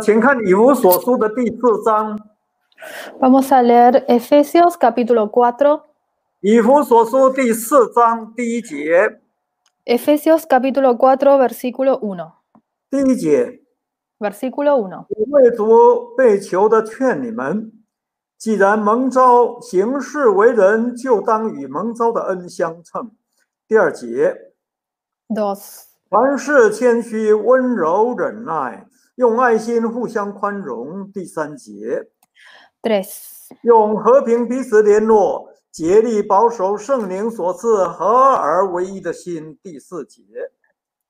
请看以弗所书的第4章。Vamos a leer Efesios capítulo 4. 以弗所书第4章第1节。Efesios capítulo 4, versículo 1. 第1节 Versículo 1. 我为主被囚的劝你们，既然蒙召行事为人，就当与蒙召的恩相称。第2节 2. 凡事谦虚、温柔、忍耐，用爱心互相宽容。第3节 3. 用和平彼此联络，竭力保守圣灵所赐合而为一的心。第4节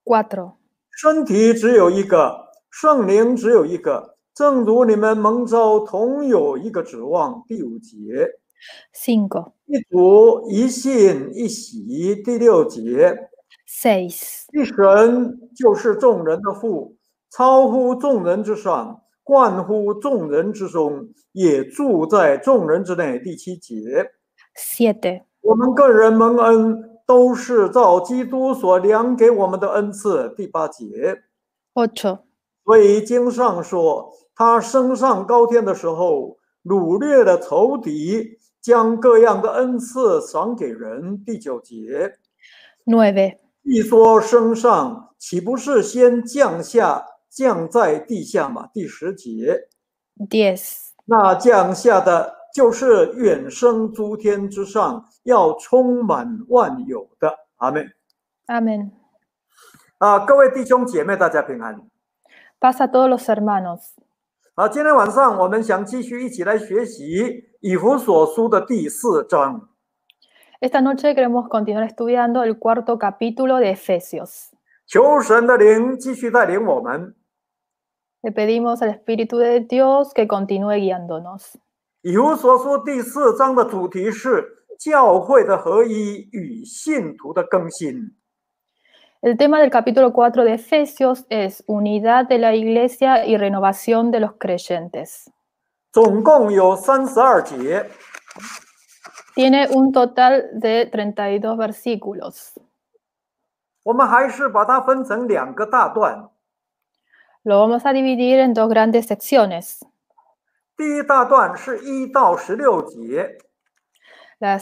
4. 身体只有一个，圣灵只有一个，正如你们蒙召同有一个指望。第5节 5. 一主、一信、一洗。第6节 6. 一神就是众人的父，超乎众人之上，冠乎众人之中，也住在众人之内。第7节 7. 我们个人蒙恩，都是照基督所量给我们的恩赐。第8节 8. 所以经上说，他升上高天的时候，掳掠了仇敌，将各样的恩赐赏给人。第9节 9. 一说升上，岂不是先降下，降在地下吗？第10节 10. 那降下的就是远升诸天之上，要充满万有的。阿们。 Amén. 各位弟兄姐妹，大家平安。 Paz a todos los hermanos. 今天晚上我们想继续一起来学习以弗所书的第4章。 Esta noche queremos continuar estudiando el 4º capítulo de Efesios. 求神的灵继续带领我们。 Le pedimos al Espíritu de Dios que continúe guiándonos. 以弗所书第4章的主题是教会的合一与信徒的更新。 El tema del capítulo 4 de Efesios es unidad de la iglesia y renovación de los creyentes. 总共有32节。 Tiene un total de 32 versículos. 我们还是把它分成2个大段。 Lo vamos a dividir en 2 grandes secciones. 第一大段是1到16节。 La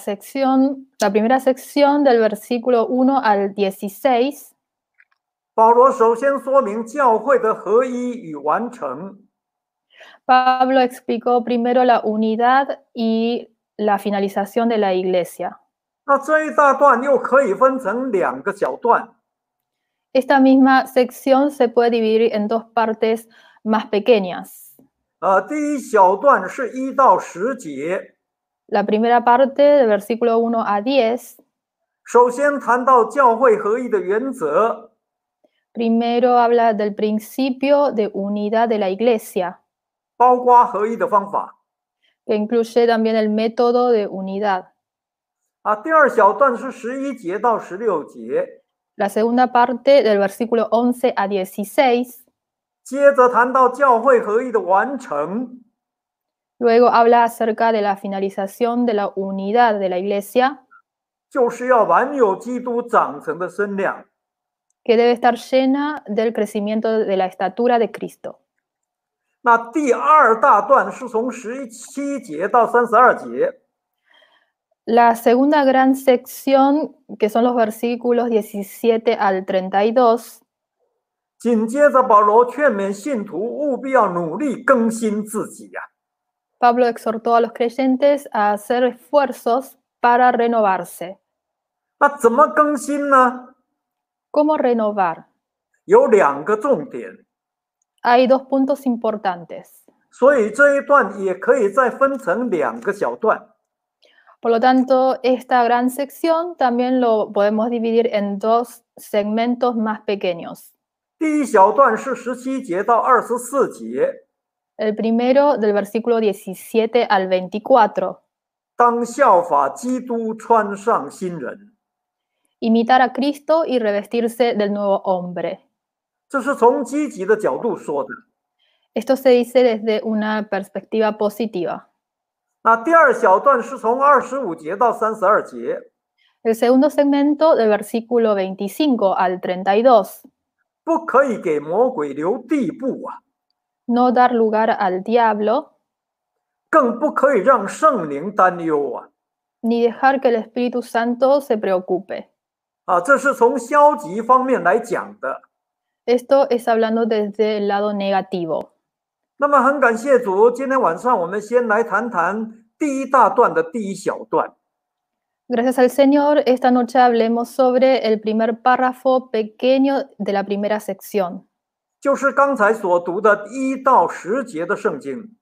primera sección del versículo 1 al 16. 保罗首先说明教会的合一与完成。 Pablo explicó primero la unidad y la finalización de la iglesia. 那这一大段又可以分成2个小段。 Esta misma sección se puede dividir en 2 partes más pequeñas. 第一小段是1到10节。 La primera parte, del versículo 1 a 10. 首先谈到教会合一的原则。 Primero habla del principio de unidad de la iglesia, 包括合一的方法。 que incluye también el método de unidad. 第二小段是11节到16节。 La segunda parte, del versículo 11 a 16. 接着谈到教会合一的完成。 Luego habla acerca de la finalización de la unidad de la iglesia, 就是要满有基督长成的身量。 que debe estar llena del crecimiento de la estatura de Cristo. 那第2大段是从17节到32节。 La segunda gran sección, que son los versículos 17 al 32. 紧接着保罗劝勉信徒务必要努力更新自己呀。 Pablo exhortó a los creyentes a hacer esfuerzos para renovarse. 那怎么更新呢？ ¿Cómo renovar? 有2个重点。 Hay 2 puntos importantes. 所以这一段也可以再分成2个小段。 Por lo tanto, esta gran sección también lo podemos dividir en 2 segmentos más pequeños. 第一小段是17节到24节。 El primero, del versículo 17 al 24. 当效法基督，穿上新人。 Imitar a Cristo y revestirse del nuevo hombre. 这是从积极的角度说的。 Esto se dice desde una perspectiva positiva. 那第2小段是从25节到32节。 El segundo segmento, del versículo 25 al 32. 不可以给魔鬼留地步啊！ no dar lugar al diablo, 更不可以让圣灵担忧啊！ ni dejar que el Espíritu Santo se preocupe. 这是从消极方面来讲的。 Esto es hablando desde el lado negativo. 那么很感谢主，今天晚上我们先来谈谈第一大段的第一小段。 Gracias al Señor, esta noche hablemos sobre el primer párrafo pequeño de la primera sección, 就是刚才所读的1到10节的圣经。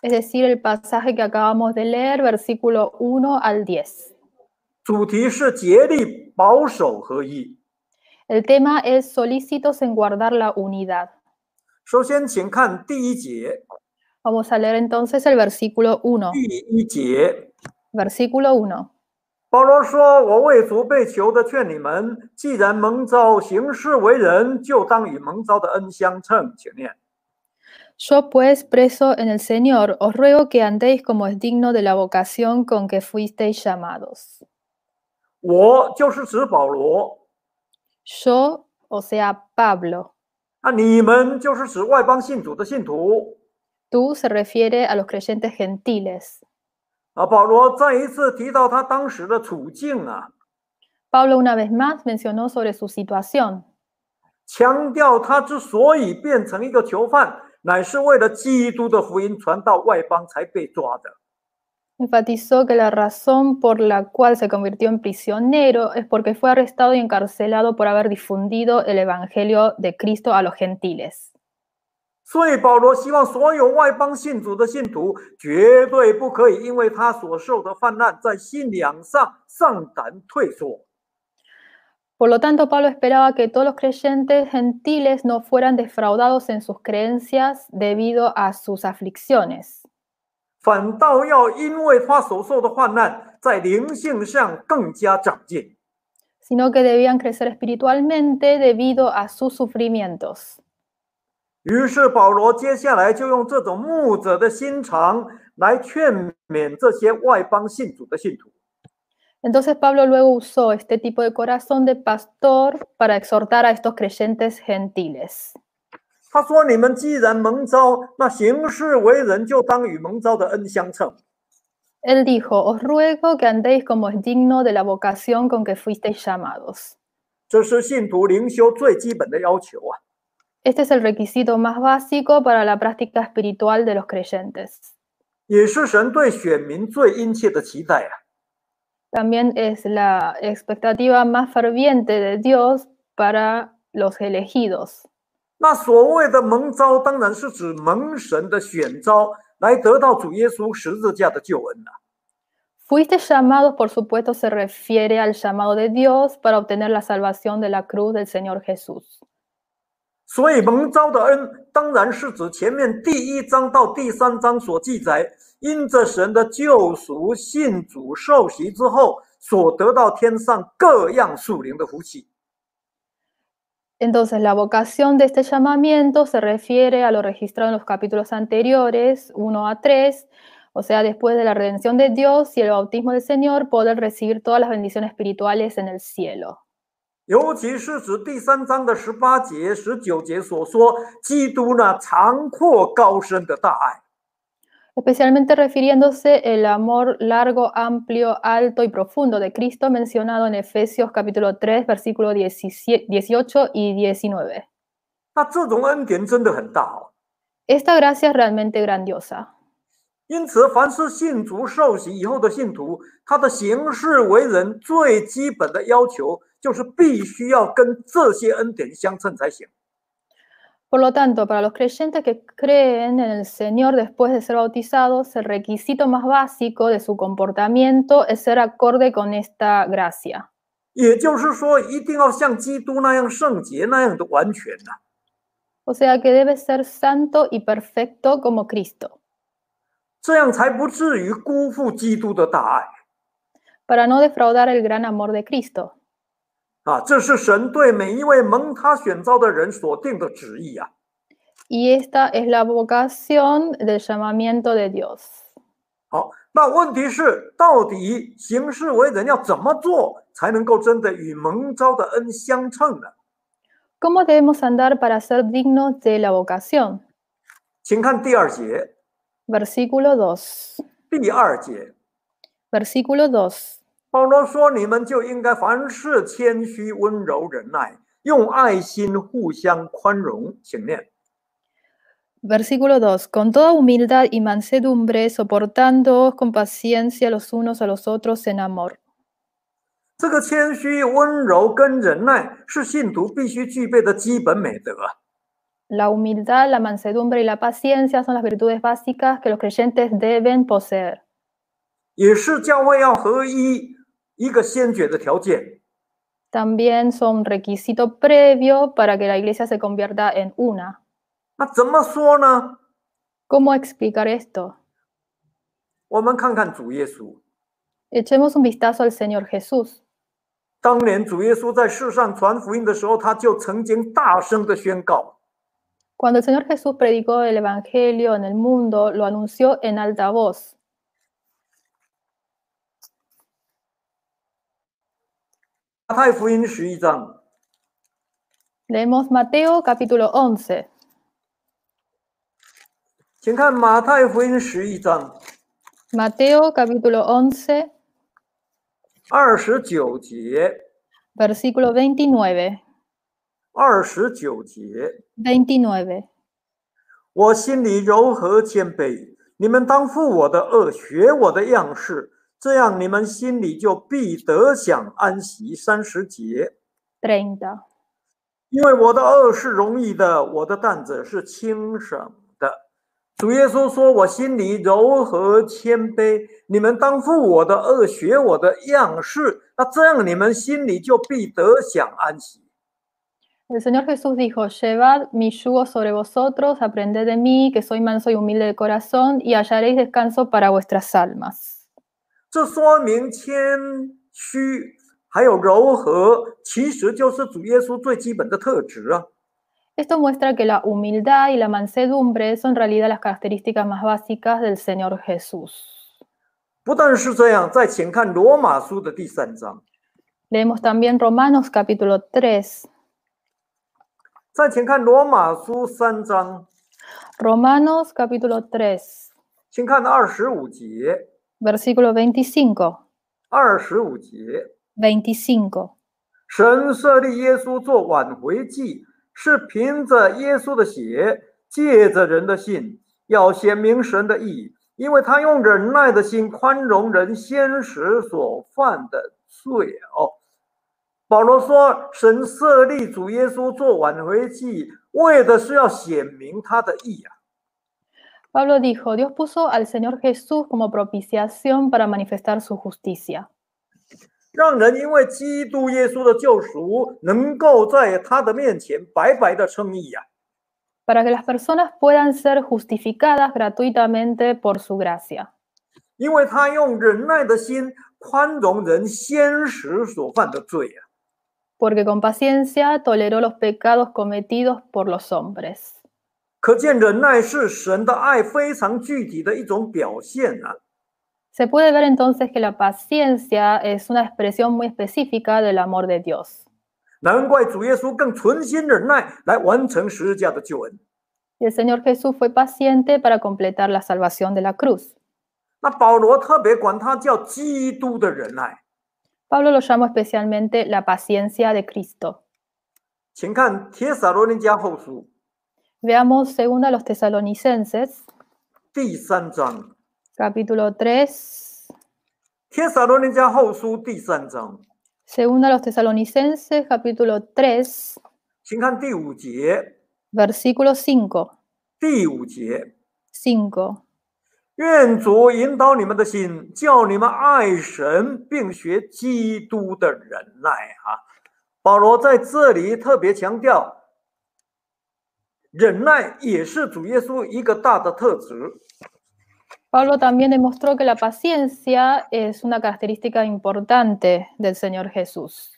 es decir, el pasaje que acabamos de leer, versículo 1 al 10. 主题是竭力保守合一。 El tema es solícitos en guardar la unidad. 首先，请看第1节。 Vamos a leer entonces el versículo 1. 第1节， Versículo 1. 保罗说：“我为主被囚的劝你们，既然蒙召行事为人，就当与蒙召的恩相称。”请念。 Yo pues, preso en el Señor, os ruego que andéis como es digno de la vocación con que fuisteis llamados. 我就是指保罗， Yo, o sea, Pablo. 你们就是指外邦信主的信徒。 Tú se refiere a los creyentes gentiles. 保罗再一次提到他当时的处境啊， Pablo una vez más mencionó sobre su situación. 强调他之所以变成一个囚犯，乃是为了基督的福音传到外邦才被抓的。 Enfatizó que la razón por la cual se convirtió en prisionero es porque fue arrestado y encarcelado por haber difundido el evangelio de Cristo a los gentiles. 所以保罗希望所有外邦信主的信徒绝对不可以因为他所受的患难，在信仰上丧胆退缩。 Por lo tanto, Pablo esperaba que todos los creyentes gentiles no fueran defraudados en sus creencias debido a sus aflicciones, 反倒要因为他所受的患难，在灵性上更加长进。 sino que debían crecer espiritualmente debido a sus sufrimientos. 于是保罗接下来就用这种牧者的心肠来劝勉这些外邦信主的信徒。 Entonces Pablo luego usó este tipo de corazón de pastor para exhortar a estos creyentes gentiles. 他说：“你们既然蒙召，那行事为人就当与蒙召的恩相称。” Él dijo, os ruego que andéis como es digno de la vocación con que fuisteis llamados. 这是信徒灵修最基本的要求啊。 Este es el requisito más básico para la práctica espiritual de los creyentes. 也是神对选民最殷切的期待啊。 También es la expectativa más ferviente de Dios para los elegidos. 那所谓的蒙召，当然是指蒙神的选召，来得到主耶稣十字架的救恩啊。 Fuiste llamados, por supuesto, se refiere al llamado de Dios para obtener la salvación de la cruz del Señor Jesús. 所以蒙召的恩，当然是指前面第1章到第3章所记载，因着神的救赎，信主受洗之后，所得到天上各样属灵的福气。 Entonces, la vocación de este llamamiento se refiere a lo registrado en los capítulos anteriores, 1 a 3, o sea, después de la redención de Dios y el bautismo del Señor, poder recibir todas las bendiciones espirituales en el cielo. 尤其是指第3章的18节、19节所说，基督那长阔高深的大爱。 Especialmente refiriéndose el amor largo, amplio, alto y profundo de Cristo mencionado en Efesios capítulo 3, versículos 18 y 19. 那这种恩典真的很大哦。 Esta gracia es realmente grandiosa. 因此，凡是信主受洗以后的信徒，他的行事为人最基本的要求，就是必须要跟这些恩典相称才行。 Por lo tanto, para los creyentes que creen en el Señor después de ser bautizados, el requisito más básico de su comportamiento es ser acorde con esta gracia. 也就是说，一定要像基督那样圣洁、那样的完全呐、O sea que debe ser santo y perfecto como Cristo, 这样才不至于辜负基督的大爱 para no defraudar el gran amor de Cristo. 啊！这是神对每一位蒙他选召的人所定的旨意啊。 Y esta es la vocación del llamamiento de Dios. 好，那问题是，到底行事为人要怎么做，才能够真的与蒙召的恩相称呢？ ¿Cómo debemos andar para ser dignos de la vocación? 请看第2节， Versículo 2. 第2节， Versículo 2. 保罗说：“你们就应该凡事谦虚、温柔、忍耐，用爱心互相宽容。”请念。 Versículo 2. Con toda humildad y mansedumbre, soportándoos con paciencia los unos a los otros en amor. 这个谦虚、温柔跟忍耐是信徒必须具备的基本美德。 La humildad, la mansedumbre y la paciencia son las virtudes básicas que los creyentes deben poseer. 也是教会要合一一个先决的条件。 También son requisito previo para que la iglesia se convierta en una. 那怎么说呢？ ¿Cómo explicar esto? 我们看看主耶稣。 Echemos un vistazo al Señor Jesús. 当年主耶稣在世上传福音的时候，他就曾经大声的宣告。 Cuando el Señor Jesús predicó el Evangelio en el mundo, lo anunció en alta voz. 马太福音11章， Leemos Mateo capítulo 11. 请看马太福音11章 Mateo capítulo 11, 29节， versículo 29. 29节， 29. 我心里柔和谦卑，你们当负我的恶，学我的样式，这样你们心里就必得享安息。30节， 30. 因为我的恶是容易的，我的担子是轻省的。主耶稣说：“我心里柔和谦卑，你们当负我的恶，学我的样式，那这样你们心里就必得享安息。” El Señor Jesús dijo, llevad mi yugo sobre vosotros, aprended de mí, que soy manso y humilde de corazón, y hallaréis descanso para vuestras almas. 这说明谦虚还有柔和，其实就是主耶稣最基本的特质啊。 Esto muestra que la humildad y la mansedumbre son en realidad las características más básicas del Señor Jesús. 不但是这样，再请看罗马书的第3章， Leemos también Romanos capítulo 3. 再请看罗马书3章， Romanos capítulo 3, 请看25节， versículo 25. 25节， 25. 神设立耶稣做挽回祭，是凭着耶稣的血，借着人的信，要显明神的义，因为他用忍耐的心宽容人先时所犯的罪。保罗说，神设立主耶稣做挽回祭，为的是要显明他的义啊。 Pablo dijo, Dios puso al Señor Jesús como propiciación para manifestar su justicia. 让人因为基督耶稣的救赎，能够在他的面前白白的称义啊。 Para que las personas puedan ser justificadas gratuitamente por su gracia. 因为他用忍耐的心宽容人先时所犯的罪啊。 Porque con paciencia toleró los pecados cometidos por los hombres. 可见忍耐是神的爱非常具体的一种表现啊。 Se puede ver entonces que la paciencia es una expresión muy específica del amor de Dios. 难怪主耶稣更存心忍耐来完成十字架的救恩。 Y el Señor Jesús fue paciente para completar la salvación de la cruz. 那保罗特别管它叫基督的忍耐。 Pablo lo llamó especialmente la paciencia de Cristo. 请看帖撒罗尼迦后书 Veamos 2 a los Tesalonicenses, 第3章。 capítulo 3. 帖撒罗尼迦后书第3章， 2 a los Tesalonicenses, capítulo 3, 请看第5节。 versículo 5. 第5节， 5. 愿主引导你们的心，叫你们爱神，并学基督的忍耐啊。保罗在这里特别强调，忍耐也是主耶稣一个大的特质。 Pablo también demostró que la paciencia es una característica importante del Señor Jesús.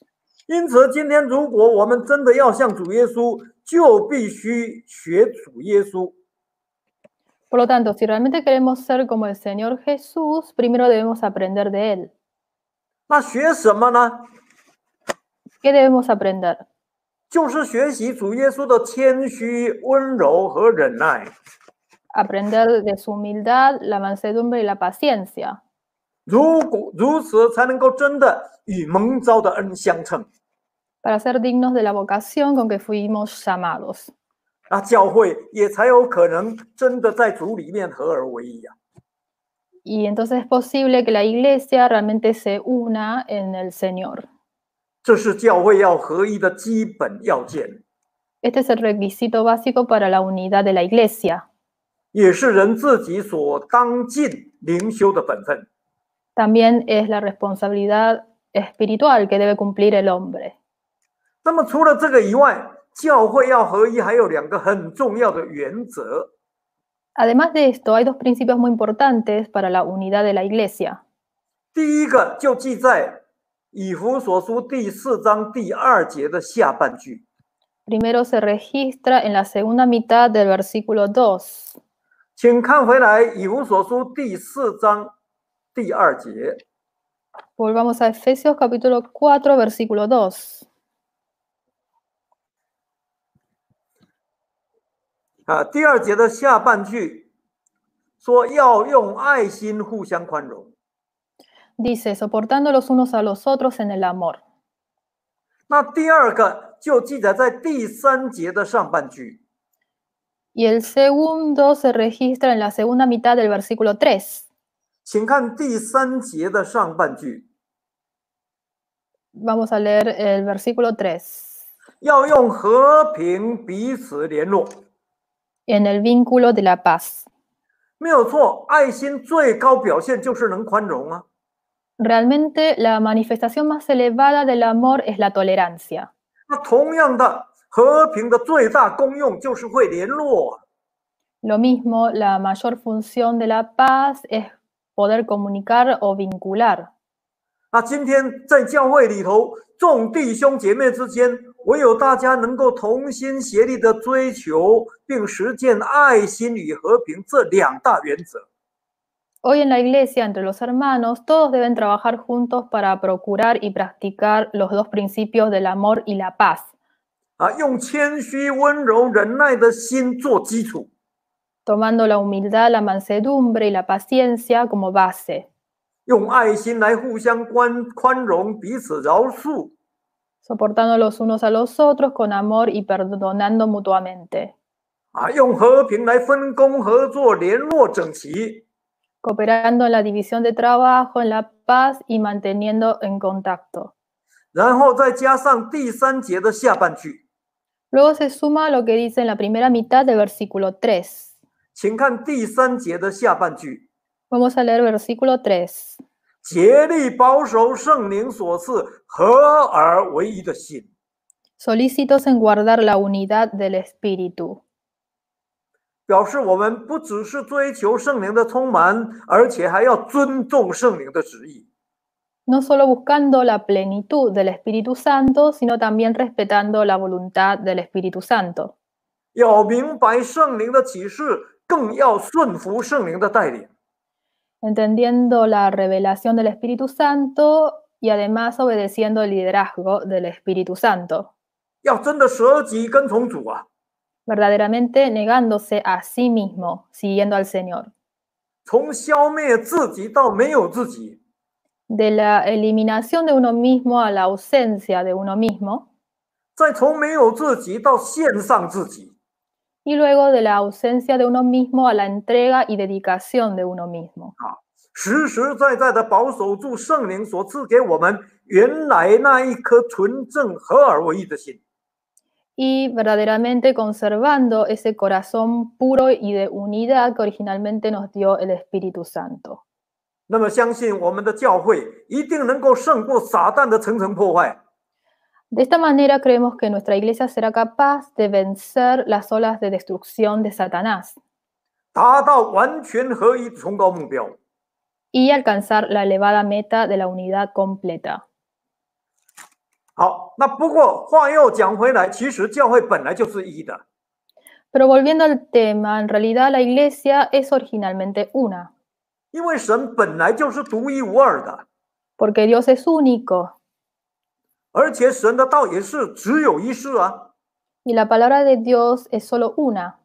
因此，今天如果我们真的要像主耶稣，就必须学主耶稣。 Por lo tanto, si realmente queremos ser como el Señor Jesús, primero debemos aprender de Él. 那学什么呢？ ¿Qué debemos aprender? 就是学习主耶稣的谦虚、温柔和忍耐。aprender de su humildad, la mansedumbre y la paciencia. 如此才能够真的与蒙召的恩相称。 para ser dignos de la vocación con que fuimos llamados. 那教会也才有可能真的在主里面合而为一啊。 Y entonces es posible que la iglesia realmente se una en el Señor. 这是教会要合一的基本要件， Este es el requisito básico para la unidad de la iglesia. 也是人自己所当尽灵修的本分。 También es la responsabilidad espiritual que debe cumplir el hombre. 那么除了这个以外，教会要合一还有2个很重要的原则。 Además de esto, hay dos principios muy importantes para la unidad de la iglesia. 第一个就记在以弗所书第4章第2节的下半句。 Primero se registra en la segunda mitad del versículo 2. 请看回来以弗所书第4章第2节。 Volvamos a Efesios capítulo 4, versículo 2. 第2节的下半句说要用爱心互相宽容。 Dice, soportando los unos a los otros en el amor. 那第2个就记载在第3节的上半句。 Y el segundo se registra en la segunda mitad del versículo 3. 请看第3节的上半句。 Vamos a leer el versículo 3. 要用和平彼此联络。 En el vínculo de la paz. 没有错，爱心最高表现就是能宽容啊。 Realmente la manifestación más elevada del amor es la tolerancia. 那同样的，和平的最大功用就是会联络啊。 Lo mismo, la mayor función de la paz es poder comunicar o vincular. 那今天在教会里头，众弟兄姐妹之间，唯有大家能够同心协力的追求并实践爱心与和平这2大原则。 Hoy en la iglesia, entre los hermanos, todos deben trabajar juntos para procurar y practicar los dos principios del amor y la paz. 用谦虚、温柔、忍耐的心做基础， Tomando la humildad, la mansedumbre y la paciencia como base. 用爱心来互相宽容，彼此饶恕， Soportando los unos a los otros con amor y perdonando mutuamente. 用和平来分工合作，联络整齐。 Cooperando en la división de trabajo, en la paz y manteniendo en contacto. 然后再加上第3节的下半句， Luego se suma lo que dice en la primera mitad del versículo 3. 请看第3节的下半句。 Vamos a leer versículo 3. 竭力保守圣灵所赐合而为一的心。 Solícitos en guardar la unidad del espíritu. 表示我们不只是追求圣灵的充满，而且还要尊重圣灵的旨意。 No solo buscando la plenitud del Espíritu Santo, sino también respetando la voluntad del Espíritu Santo. 要明白圣灵的启示，更要顺服圣灵的带领。 Entendiendo la revelación del Espíritu Santo y además obedeciendo el liderazgo del Espíritu Santo. 要真的舍己跟从主啊！ Verdaderamente negándose a sí mismo, siguiendo al Señor. 从消灭自己到没有自己， De la eliminación de uno mismo a la ausencia de uno mismo. 再从没有自己到献上自己， Y luego de la ausencia de uno mismo a la entrega y dedicación de uno mismo. 实实在在的保守住圣灵所赐给我们原来那一颗纯正合而为一的心。 Y verdaderamente conservando ese corazón puro y de unidad que originalmente nos dio el Espíritu Santo. 那么，相信我们的教会一定能够胜过撒旦的层层破坏。 De esta manera creemos que nuestra iglesia será capaz de vencer las olas de destrucción de Satanás 达到完全合一的崇高目标。 y alcanzar la elevada meta de la unidad completa. 好，那不过话又讲回来，其实教会本来就是一的。 Pero volviendo al tema, en realidad la iglesia es originalmente una, 因为神本来就是独一无二的， porque Dios es único 而且神的道也是只有一世啊。 y la palabra de Dios es solo una.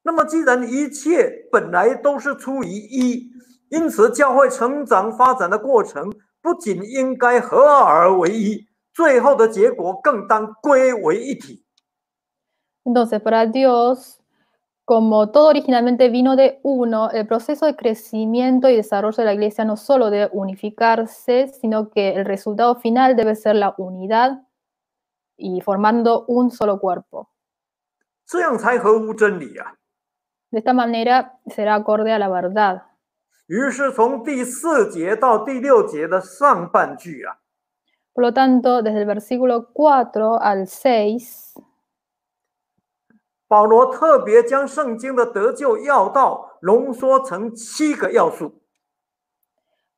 那么既然一切本来都是出于一，因此教会成长发展的过程不仅应该合而为一，最后的结果更当归为一体。 Entonces, para Dios, como todo originalmente vino de uno, el proceso de crecimiento y desarrollo de la iglesia no solo debe unificarse, sino que el resultado final debe ser la unidad y formando un solo cuerpo. 这样才合乎真理啊。 De esta manera será acorde a la verdad. 于是从第4节到第6节的上半句啊， Por lo tanto, desde el versículo 4 al 6, 保罗特别将圣经的得救要道浓缩成7个要素。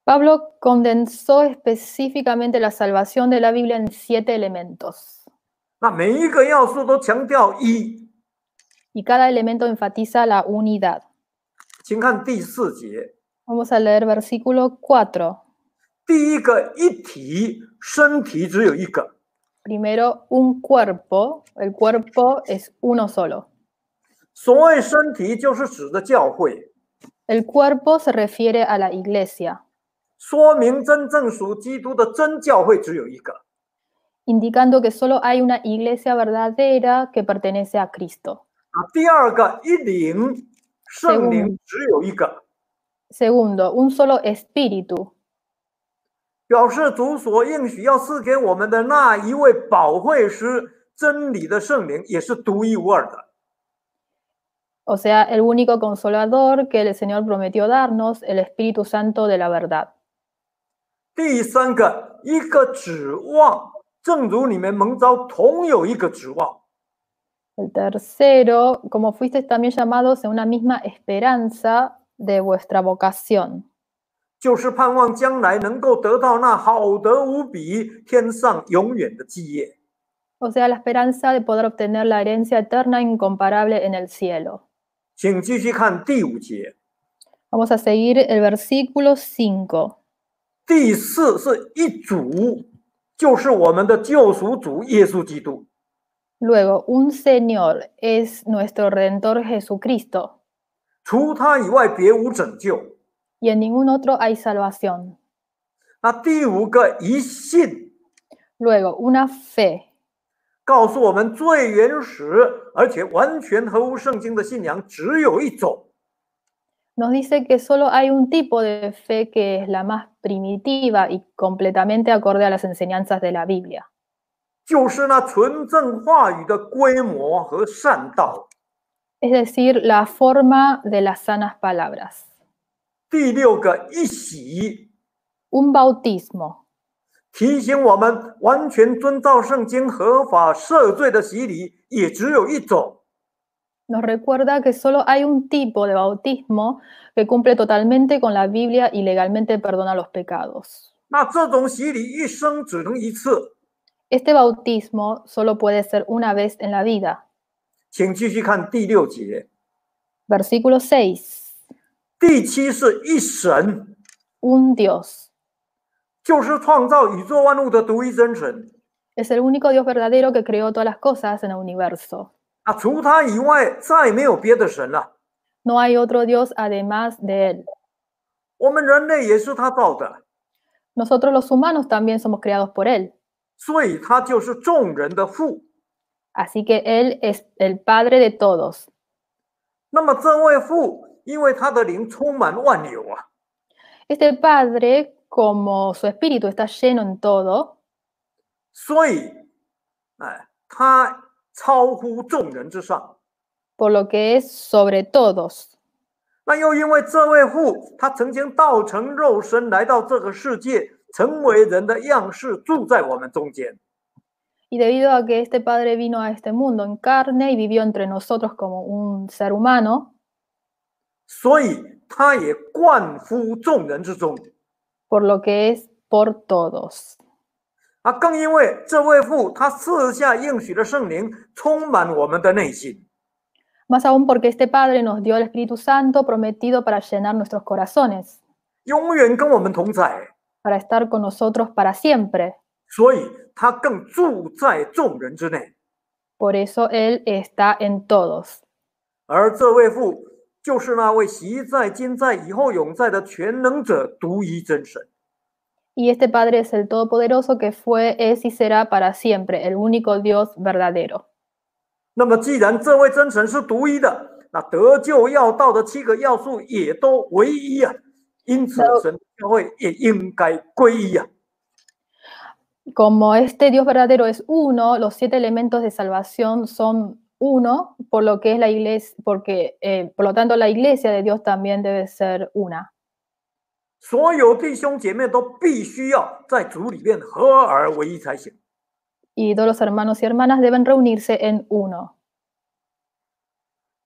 Pablo condensó específicamente la salvación de la Biblia en 7 elementos. 那每一个要素都强调一。 Y cada elemento enfatiza la unidad. 请看第4节， Vamos a leer versículo 4. 第一个一体，身体只有一个。 Primero, un cuerpo. El cuerpo es uno solo. 所谓身体，就是指的教会， El cuerpo se refiere a la iglesia, 说明真正属基督的真教会只有一个。 indicando que solo hay una iglesia verdadera que pertenece a Cristo. 第二个一灵，圣灵只有一个， Segundo, un solo espíritu, 表示主所应许要赐给我们的那一位保惠师，真理的圣灵也是独一无二的。 o sea, el único consolador que el Señor prometió darnos, el Espíritu Santo de la verdad. 第三个，一个指望，正如你们蒙召同有一个指望。 El tercero, como fuisteis también llamados en una misma esperanza de vuestra vocación. 就是盼望将来能够得到那好得无比、天上永远的基业。 O sea, la esperanza de poder obtener la herencia eterna incomparable en el cielo. 请继续看第5节。 Vamos a seguir el versículo 5. 第4是一主，就是我们的救赎主耶稣基督。 Luego, un Señor es nuestro Redentor Jesucristo, 除他以外别无拯救。 y en ningún otro hay salvación. 那第5个一信， Luego, una fe, 告诉我们最原始而且完全合乎圣经的信仰只有一种， nos dice que solo hay un tipo de fe que es la más primitiva y completamente acorde a las enseñanzas de la Biblia. 就是那纯正话语的规模和善道。 Es decir, la forma de las sanas palabras. 第6个一洗， Un bautismo, 提醒我们完全遵照圣经合法赦罪的洗礼也只有一种， nos recuerda que solo hay un tipo de bautismo que cumple totalmente con la Biblia y legalmente perdona los pecados. 那这种洗礼一生只能一次。 Este bautismo solo puede ser una vez en la vida. 请继续看第6节。 Versículo 6. 第7是一神， Un Dios. 就是创造宇宙万物的独一真神。 Es el único Dios verdadero que creó todas las cosas en el universo. 除他以外再没有别的神了。 No hay otro Dios además de Él. 我们人类也是他造的， Nosotros los humanos también somos creados por Él. 所以他就是众人的父。 Así que Él es el Padre de todos. 那么这位父，因为他的灵充满万有啊， Este Padre, como su espíritu está lleno en todo, 所以，他超乎众人之上。 por lo que es sobre todos. 那又因为这位父，他曾经道成肉身来到这个世界，成为人的样式，住在我们中间。 Y debido a que este Padre vino a este mundo en carne y vivió entre nosotros como un ser humano, 所以他也冠乎众人之中。 por lo que es por todos. 更因为这位父，他赐下应许的圣灵，充满我们的内心。 Más aún porque este Padre nos dio el Espíritu Santo prometido para llenar nuestros corazones, 永远跟我们同在， para estar con nosotros para siempre. 所以他更住在众人之内。 Por eso Él está en todos. 而这位父就是那位昔在、今在、以后永在的全能者独一真神。Y este Padre es el Todopoderoso que fue, es y será para siempre, el único Dios verdadero. 那么，既然这位真神是独一的，那得救要道的7个要素也都唯一啊，因此神的教会也应该归一啊。Como este Dios verdadero es uno, los 7 elementos de salvación son uno, por lo que es la iglesia, por lo tanto la iglesia de Dios también debe ser una. 所有弟兄姐妹都必须要在主里面合而为一才行。Y todos los hermanos y hermanas deben reunirse en uno.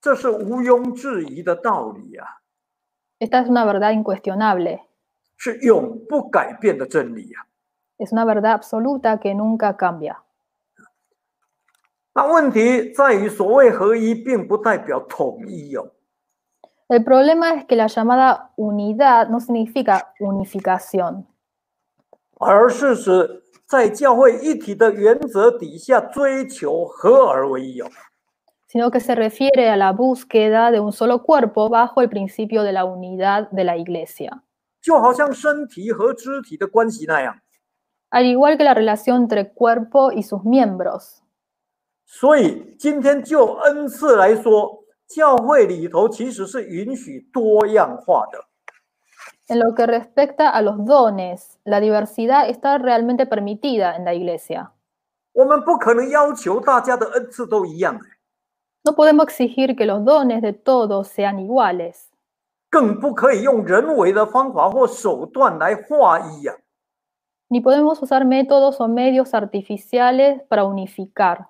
这是毋庸置疑的道理啊， Esta es una verdad incuestionable, 是永不改变的真理啊。 es una verdad absoluta que nunca cambia. 那问题在于，所谓合一，并不代表统一哦。 El problema es que la llamada unidad no significa unificación, 而是指在教会一体的原则底下追求合而为一哦。 sino que se refiere a la búsqueda de un solo cuerpo bajo el principio de la unidad de la iglesia. 就好像身体和肢体的关系那样。 Al igual que la relación entre cuerpo y sus miembros. 所以今天就恩赐来说，教会里头其实是允许多样化的。 En lo que respecta a los dones, la diversidad está realmente permitida en la iglesia. 我们不可能要求大家的恩赐都一样， No podemos exigir que los dones de todos sean iguales, 更不可以用人为的方法或手段来划一呀。 ni podemos usar métodos o medios artificiales para unificar,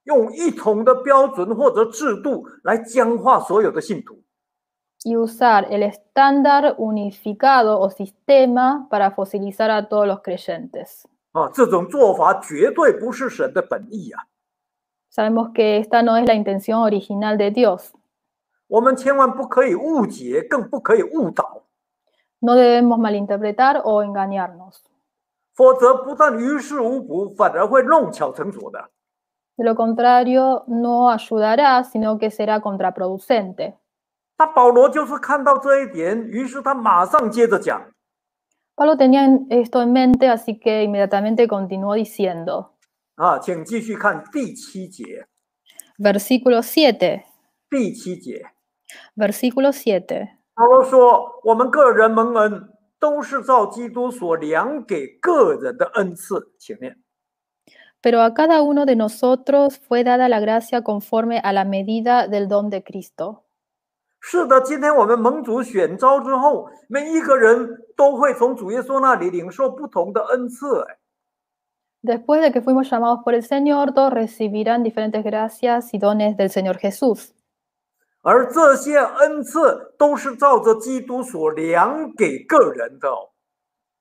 用一统的标准或者制度来僵化所有的信徒。 y usar el estándar unificado o sistema para fosilizar a todos los creyentes. 这种做法绝对不是神的本意啊！ Sabemos que esta no es la intención original de Dios. 我们千万不可以误解，更不可以误导， No debemos malinterpretar o engañarnos. 否则不但于事无补，反而会弄巧成拙的。 De lo contrario, no ayudará, sino que será contraproducente. 那保罗就是看到这一点，于是他马上接着讲。 Pablo tenía esto en mente, así que inmediatamente continuó diciendo. 请继续看第7节。 Versículo 7. 第7节， Versículo 7. 保罗说：“我们个人蒙恩，都是照基督所量给个人的恩赐。”请念。 Pero a cada uno de nosotros fue dada la gracia conforme a la medida del don de Cristo. 是的，今天我们蒙主选召之后，每一个人都会从主耶稣那里领受不同的恩赐。 Después de que fuimos llamados por el Señor, todos recibirán diferentes gracias y dones del Señor Jesús. 而这些恩赐都是照着基督所量给个人的哦。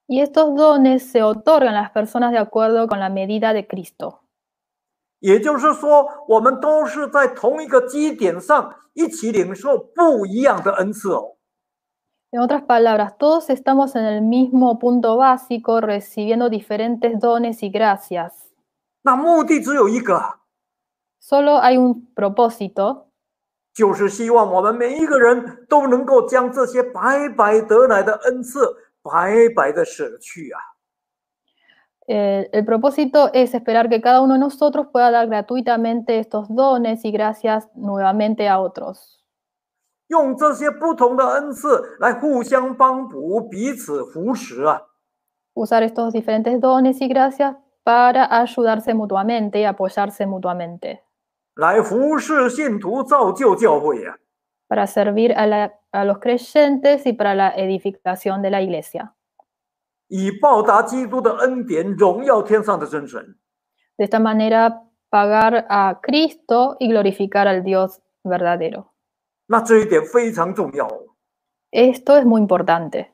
Y estos dones se otorgan a las personas de acuerdo con la medida de Cristo. 也就是说，我们都是在同一个基点上一起领受不一样的恩赐哦。 En otras palabras, todos estamos en el mismo punto básico, recibiendo diferentes dones y gracias. 那目的只有一个， Solo hay un propósito, 就是希望我们每一个人都能够将这些白白得来的恩赐白白的舍去啊。 el propósito es esperar que cada uno de nosotros pueda dar gratuitamente estos dones y gracias nuevamente a otros. 用这些不同的恩赐来互相帮补，彼此扶持啊。 Usar estos diferentes dones y gracias para ayudarse mutuamente y apoyarse mutuamente. 来服侍信徒，造就教会啊。 Para servir a los creyentes y para la edificación de la iglesia. 以报答基督的恩典，荣耀天上的真神。 De esta manera, pagar a Cristo y glorificar al Dios verdadero. 那这一点非常重要哦。 Esto es muy importante.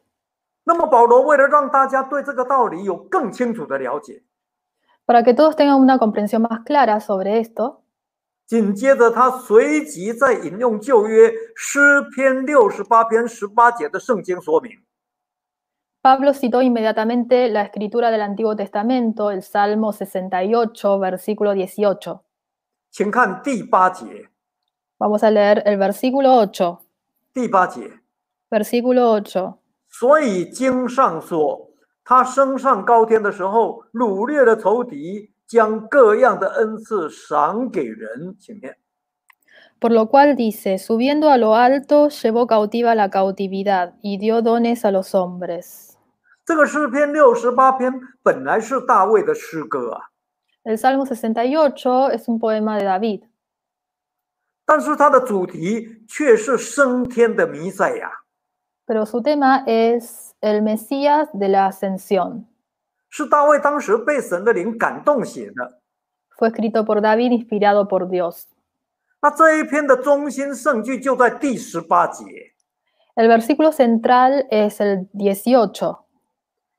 那么保罗为了让大家对这个道理有更清楚的了解， Para que todos tengan una comprensión más clara sobre esto, 紧接着他随即在引用旧约诗篇68篇18节的圣经说明。 Pablo citó inmediatamente la escritura del Antiguo Testamento, el Salmo 68, versículo 18. 请看第8节。Vamos a leer el versículo 8. 第8节。 Versículo 8. 所以经上说，他升上高天的时候，掳掠了仇敌，将各样的恩赐赏给人。请念。 Por lo cual dice, subiendo a lo alto, llevó cautiva la cautividad y dio dones a los hombres. 这个诗篇68篇本来是大卫的诗歌啊， El Salmo 68 es un poema de David, 但是它的主题却是升天的弥赛亚， pero su tema es el Mesías de la Ascensión. 是大卫当时被神的灵感动写的。 Fue escrito por David, inspirado por Dios. 那这一篇的中心圣句就在第18节， El versículo central es el 18,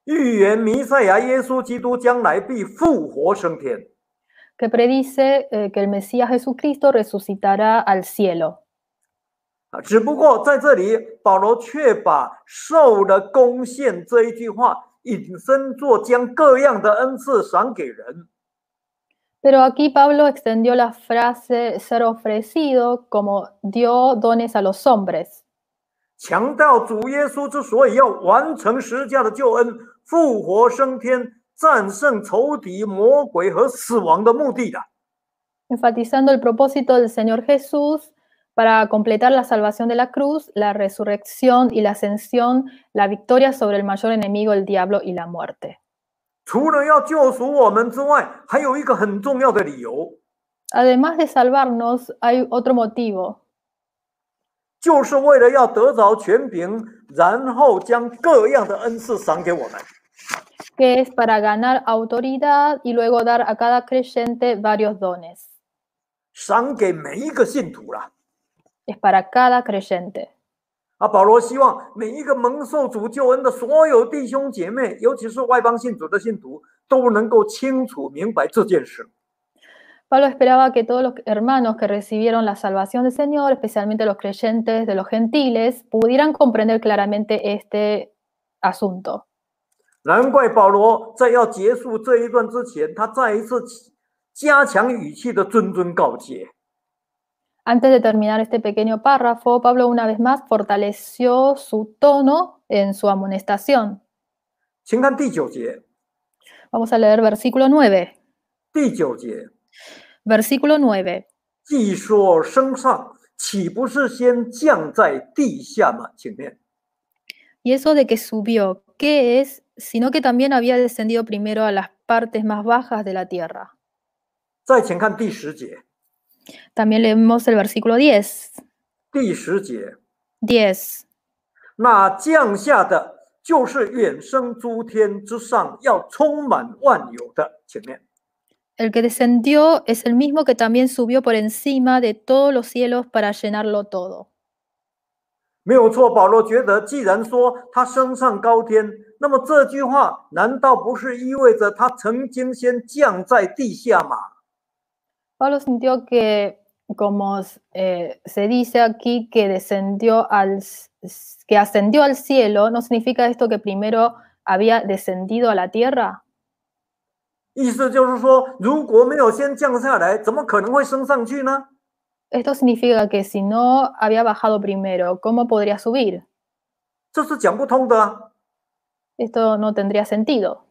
预言弥赛亚耶稣基督将来必复活升天。 que predice que el Mesías Jesucristo resucitará al cielo. 只不过在这里，保罗却把受了贡献这一句话引申作将各样的恩赐赏给人。 Pero aquí Pablo extendió la frase ser ofrecido como dio dones a los hombres, 强调主耶稣之所以要完成十架的救恩、复活升天、战胜仇敌、魔鬼和死亡的目的的。 enfatizando el propósito del Señor Jesús para completar la salvación de la cruz, la resurrección y la ascensión, la victoria sobre el mayor enemigo, el diablo y la muerte. 除了要救赎我们之外，还有一个很重要的理由， Además de salvarnos, hay otro motivo, 就是为了要得着权柄，然后将各样的恩赐赏给我们。 que es para ganar autoridad y luego dar a cada creyente varios dones. 赏给每一个信徒啦。 Es para cada creyente. 保罗希望每一个蒙受主救恩的所有弟兄姐妹，尤其是外邦信主的信徒，都能够清楚明白这件事。 Pablo esperaba que todos los hermanos que recibieron la salvación del Señor, especialmente los creyentes de los gentiles, pudieran comprender claramente este asunto. 难怪保罗在要结束这一段之前，他再一次加强语气的谆谆告诫。 Antes de terminar este pequeño párrafo, Pablo una vez más fortaleció su tono en su amonestación. 请看第9节。 Vamos a leer versículo 9. 第9节， Versículo 9. 既说升上，岂不是先降在地下吗？请念。 Y eso de que subió, ¿qué es? Sino que también había descendido primero a las partes más bajas de la tierra. 再请看第10节。 También leemos el versículo 10. 第10节， 10. 那降下的就是远升诸天之上，要充满万有的。请念。 El que descendió es el mismo que también subió por encima de todos los cielos para llenarlo todo. 没有错，保罗觉得，既然说他升上高天，那么这句话难道不是意味着他曾经先降在地下吗？ Pablo sintió que, como se dice aquí, que ascendió al cielo, ¿no significa esto que primero había descendido a la tierra? 意思就是说，如果没有先降下来，怎么可能会升上去呢？ Esto significa que si no había bajado primero, ¿cómo podría subir? 这是讲不通的啊！ Esto no tendría sentido.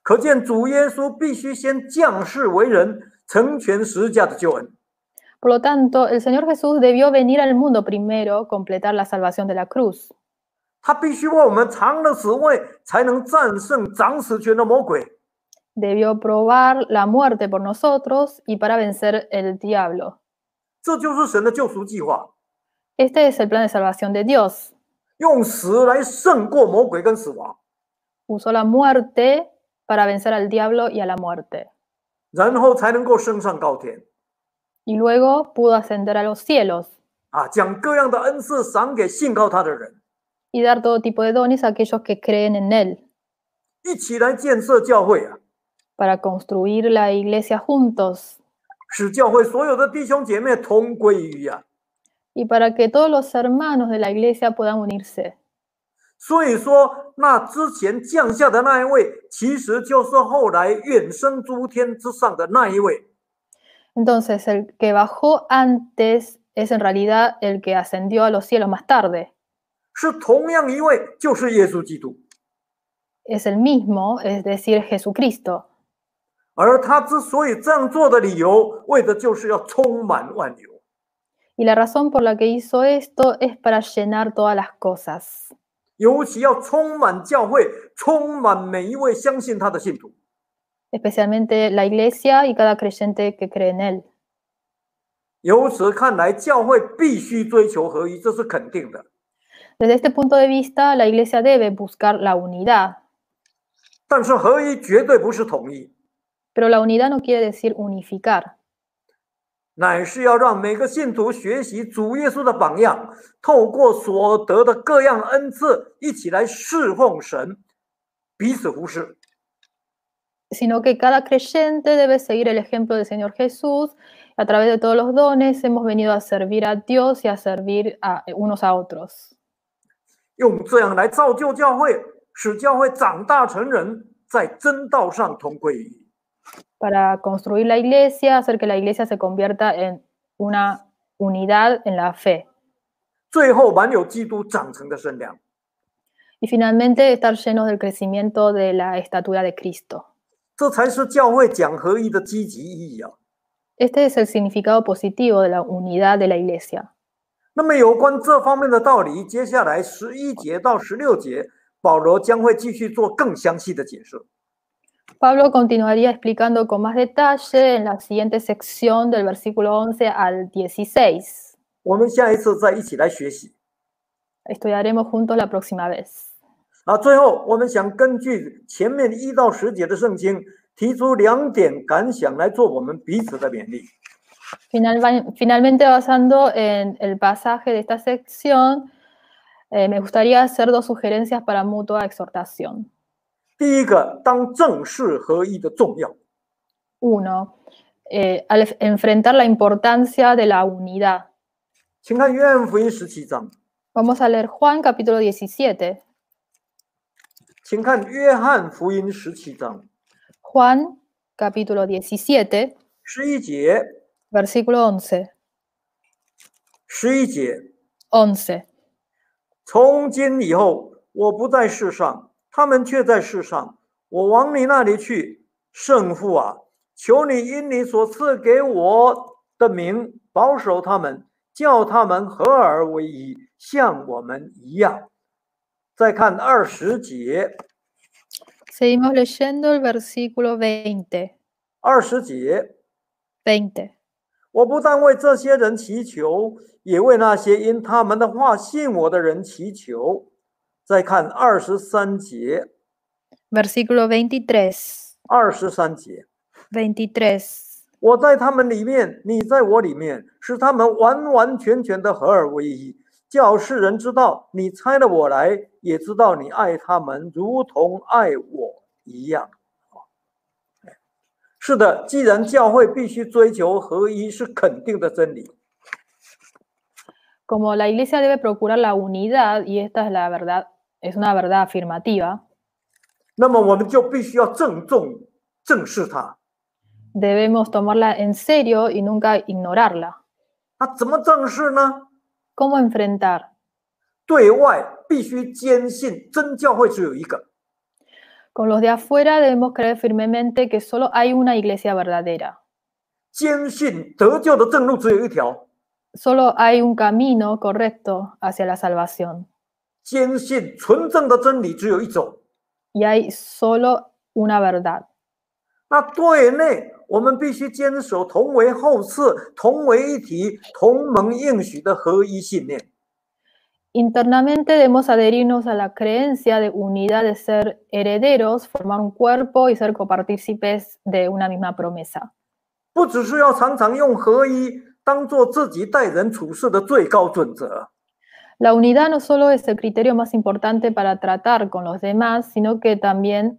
可见主耶稣必须先降世为人，成全十架的救恩。 Por lo tanto, el Señor Jesús debió venir al mundo primero, completar la salvación de la cruz. 他必须为我们尝了死味，才能战胜掌死权的魔鬼。 Debió probar la muerte por nosotros y para vencer el diablo. 这就是神的救赎计划， Este es el plan de salvación de Dios. 用死来胜过魔鬼跟死亡， Usó la muerte para vencer al diablo y a la muerte. 然后才能够升上高天。 Y luego pudo ascender a los cielos 将各样的恩赐赏给信靠他的人， y dar todo tipo de dones a aquellos que creen en Él, 一起来建设教会para construir la iglesia juntos 使教会所有的弟兄姐妹同归于一y para que todos los hermanos de la iglesia puedan unirse. 所以说，那之前降下的那一位，其实就是后来远升诸天之上的那一位。 Entonces, el que bajó antes es en realidad el que ascendió a los cielos más tarde. 是同样一位，就是耶稣基督。 Es el mismo, es decir, Jesucristo. 而他之所以这样做的理由，为的就是要充满万有。 Y la razón por la que hizo esto es para llenar todas las cosas. 尤其要充满教会，充满每一位相信他的信徒。 Especialmente la iglesia y cada creyente que cree en él. 由此看来，教会必须追求合一，这是肯定的。 Desde este punto de vista, la iglesia debe buscar la unidad. 但是合一绝对不是统一， Pero la unidad no quiere decir unificar. 乃是要让每个信徒学习主耶稣的榜样，透过所得的各样恩赐，一起来侍奉神，彼此服侍。 Sino que cada creyente debe seguir el ejemplo del Señor Jesús. A través de todos los dones hemos venido a servir a Dios y a servir a unos a otros. 用这样来造就教会，使教会长大成人，在真道上同归于一。 Para construir la iglesia, hacer que la iglesia se convierta en una unidad en la fe. 最后满有基督长成的身量。 Y finalmente estar llenos del crecimiento de la estatura de Cristo. 这才是教会讲合一的积极意义啊！ Este es el significado positivo de la unidad de la iglesia. 那么有关这方面的道理，接下来11节到16节，保罗将会继续做更详细的解释。 Pablo continuaría explicando con más detalle en la siguiente sección del versículo 11 al 16. 我们下一次再一起来学习。 Estudiaremos juntos la próxima vez. 最后我们想根据前面1到10节的圣经，提出2点感想来做我们彼此的勉励。 Finalmente, basando en el pasaje de esta sección, me gustaría hacer 2 sugerencias para mutua exhortación. 第一个，当正视合一的重要。 Uno, al enfrentar la importancia de la unidad. 请看约翰福音17章。 Vamos a leer Juan capítulo 17. 请看约翰福音17章。 Juan capítulo 17, 11节。 versículo 11. 11节。 11. 从今以后，我不在世上，他们却在世上。我往你那里去，圣父啊，求你因你所赐给我的名，保守他们，叫他们合而为一，像我们一样。再看20节。 Seguimos leyendo el versículo 20. 20节。 20. 我不但为这些人祈求，也为那些因他们的话信我的人祈求。再看23节。 Versículo 23. 23节。 23. 我在他们里面，你在我里面，使他们完完全全的合而为一，叫世人知道你差了我来，也知道你爱他们如同爱我一样。是的，既然教会必须追求合一，是肯定的真理。 Como la iglesia debe procurar la unidad, y esta es la verdad, es una verdad afirmativa, 那么我们就必须要郑重正视它。 debemos tomarla en serio y nunca ignorarla. 那怎么正视呢？ ¿Cómo enfrentar? 对外必须坚信真教会只有一个。 Con los de afuera debemos creer firmemente que solo hay una iglesia verdadera. 坚信得救的正路只有一条。 Solo hay un camino correcto hacia la salvación. 坚信纯正的真理只有一种。 Y hay solo una verdad. 那对内，我们必须坚守同为后嗣、同为一体、同盟应许的合一信念。 Internamente debemos adherirnos a la creencia de unidad, de ser herederos, formar un cuerpo y ser copartícipes de una misma promesa. 不只是要常常用合一当做自己待人处事的最高准则。 La unidad no solo es el criterio más importante para tratar con los demás, sino que también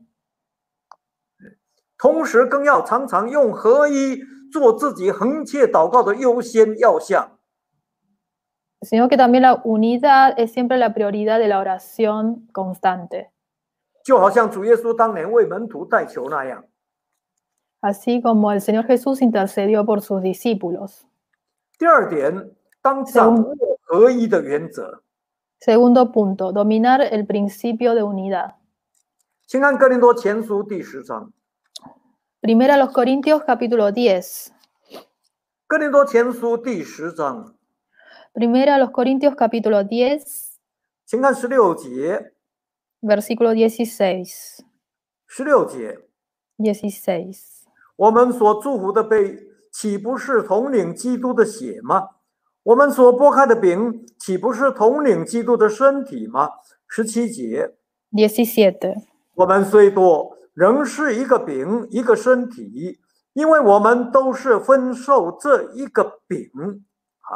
同时更要常常用合一做自己恒切祷告的优先要项。 sino que también la unidad es siempre la prioridad de la oración constante. 就好像主耶稣当年为门徒代求那样。 Así como el Señor Jesús intercedió por sus discípulos. 第二点，当掌握合一的原则。Segundo punto, dominar el principio de unidad. 请看哥林多前书第10章。Primera a los Corintios capítulo 10. 哥林多前书第10章， Primera a los Corintios capítulo 10, 请看16节。 versículo 16. 16节， 16. 我们所祝福的杯，岂不是统领基督的血吗？我们所拨开的饼，岂不是统领基督的身体吗？17节， 17. 我们虽多，仍是一个饼，一个身体，因为我们都是分受这一个饼啊。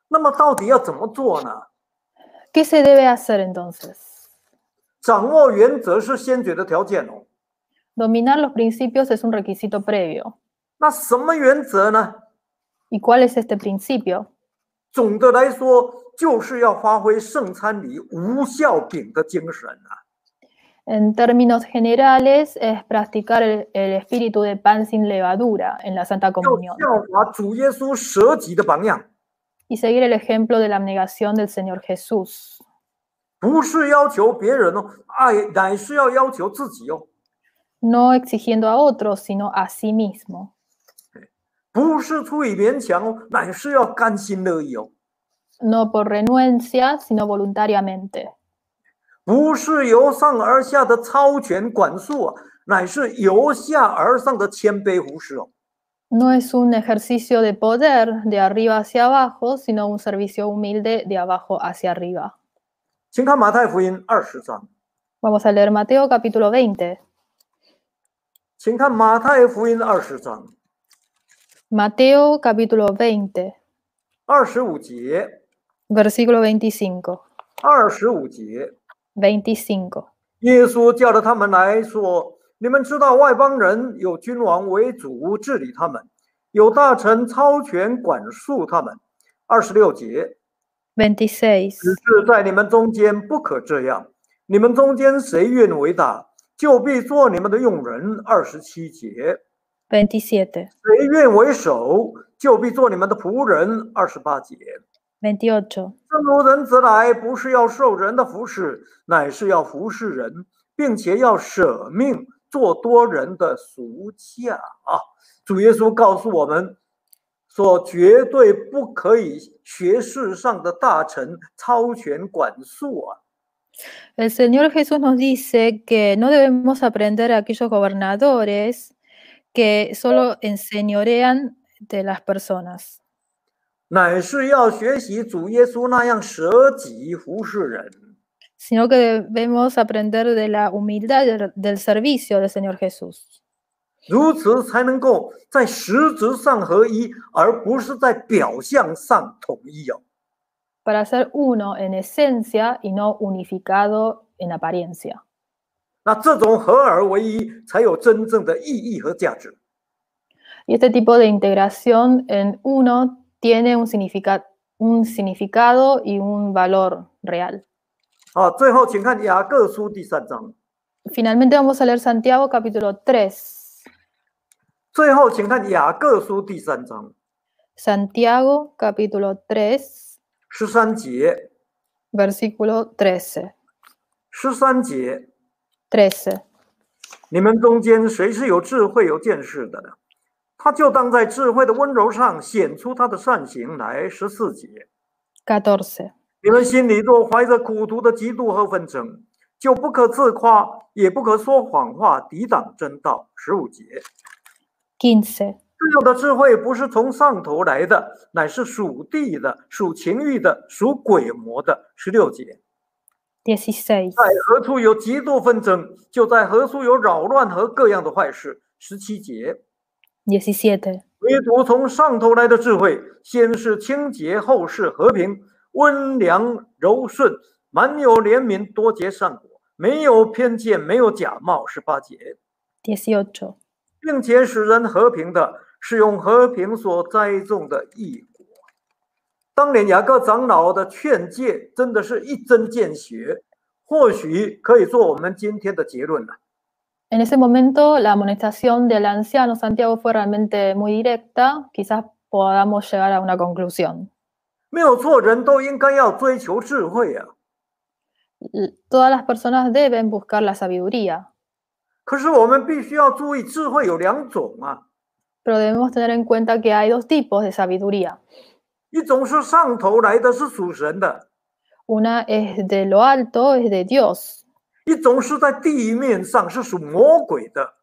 那么到底要怎么做呢？ ¿Qué se debe hacer entonces? 掌握原则是先决的条件哦。 Dominar los principios es un requisito previo. 那什么原则呢？ ¿Y cuál es este principio? 总的来说，就是要发挥圣餐礼无酵饼的精神啊。 En términos generales, es practicar el espíritu de pan sin levadura en la Santa 要 Comunión 效法主耶稣舍己的榜样， y seguir el ejemplo de la abnegación del Señor Jesús. 不是要求别人哦，乃是要要求自己哦。 No exigiendo a otros, sino a sí mismo. 不是出于勉强哦，乃是要甘心乐意哦。 No por renuencia, sino voluntariamente. 不是由上而下的超权管束啊，乃是由下而上的谦卑服侍哦。 No es un ejercicio de poder de arriba hacia abajo, sino un servicio humilde de abajo hacia arriba. 请看马太福音20章， Vamos a leer Mateo capítulo 20. 请看马太福音20章 Mateo capítulo 20, 25节， versículo 25. 25节， 25. 耶稣叫了他们来说：“你们知道外邦人有君王为主治理他们，有大臣超权管束他们。”26节， 26. 只是在你们中间不可这样，你们中间谁愿为大，就必做你们的用人。27节， 27. 谁愿为首，就必做你们的仆人。28节， 28. 正如人子来，不是要受人的服侍，乃是要服侍人，并且要舍命做多人的赎价啊！主耶稣告诉我们说，绝对不可以学世上的大臣超权管束啊！ El Señor Jesús nos dice que no debemos aprender a aquellos gobernadores que solo enseñorean de las personas, 乃是要学习主耶稣那样舍己服侍人。 sino que debemos aprender de la humildad del servicio del Señor Jesús. 如此才能够在实质上合一，而不是在表象上统一哦。 Para ser uno en esencia y no unificado en apariencia. 那这种合而为一，才有真正的意义和价值。 Y este tipo de integración en uno tiene un significado y un valor real. 好，最后请看雅各书第3章。 Finalmente vamos a leer Santiago capítulo 3. 最后请看雅各书第3章 Santiago capítulo 3, 13节。 versículo 13. 13节， 13. 你们中间谁是有智慧、有见识的呢？他就当在智慧的温柔上显出他的善行来。14节， 14. 你们心里若怀着苦毒的嫉妒和纷争，就不可自夸，也不可说谎话，抵挡真道。15节， 15. 这样的智慧不是从上头来的，乃是属地的、属情欲的、属鬼魔的。16节， 16. 在何处有嫉妒纷争，就在何处有扰乱和各样的坏事。17节， 17. 唯独从上头来的智慧，先是清洁，后是和平，温良柔顺，满有怜悯，多结善果，没有偏见，没有假冒。18节， 18. 并且使人和平的，是用和平所栽种的义果。当年雅各长老的劝诫真的是一针见血，或许可以做我们今天的结论了。 En ese momento, la amonestación del anciano Santiago fue realmente muy directa. Quizás podamos llegar a una conclusión. 没有错，人都应该要追求智慧啊。Todas las personas deben buscar la sabiduría, 可是我们必须要注意，智慧有两种啊， pero debemos tener en cuenta que hay dos tipos de sabiduría. 一种是上头来的，是属神的； Una es de lo alto, es de Dios. 一种是在地面上，是属魔鬼的。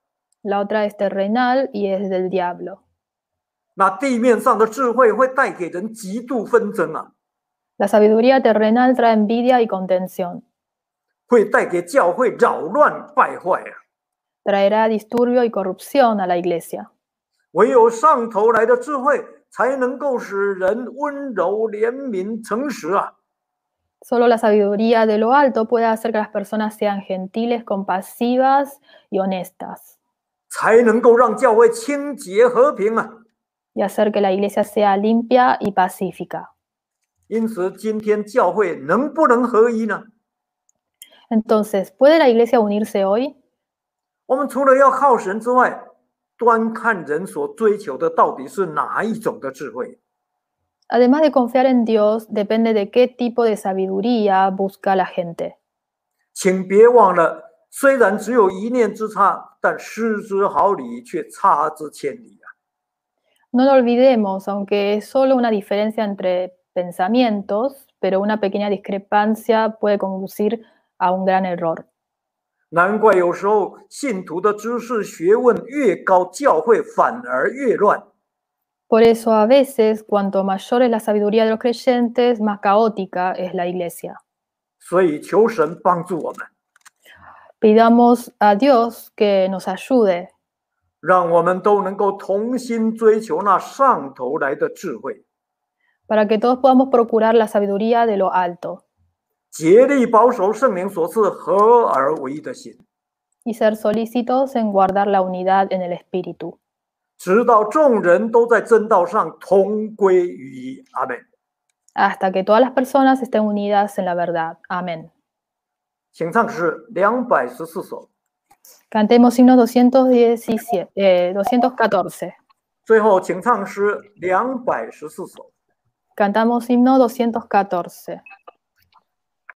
La otra es terrenal y es del diablo. 那地面上的智慧会带给人极度纷争啊， La sabiduría terrenal trae envidia y contención. 会带给教会扰乱败坏啊。 Traerá disturbio y corrupción a la iglesia. 唯有上头来的智慧，才能够使人温柔、怜悯、诚实啊。 Solo la sabiduría de lo alto puede hacer que las personas sean gentiles, compasivas y honestas, 才能够让教会清洁和平啊。 y hacer que la iglesia sea limpia y pacífica. 因此，今天教会能不能合一呢？ Entonces, ¿puede la iglesia unirse hoy? 我们除了要靠神之外，端看人所追求的到底是哪一种的智慧。 Además de confiar en Dios, depende de qué tipo de sabiduría busca la gente. 请别忘了，虽然只有一念之差，但失之毫厘，却差之千里啊！ No lo olvidemos, aunque es solo una diferencia entre pensamientos, pero una pequeña discrepancia puede conducir a un gran error. 难怪有时候信徒的知识学问越高，教会反而越乱。 Por eso a veces, cuanto mayor es la sabiduría de los creyentes, más caótica es la iglesia. 所以求神帮助我们， Pidamos a Dios que nos ayude 让我们都能够同心追求那上头来的智慧， para que todos podamos procurar la sabiduría de lo alto 竭力保守圣灵所赐合而为一的心， y ser solícitos en guardar la unidad en el espíritu, 直到众人都在真道上同归于一。阿门。 hasta que todas las personas estén unidas en la verdad. Amén. 请唱诗214首， Cantemos himno 214. 最后请唱诗214首。 Cantamos himno 214.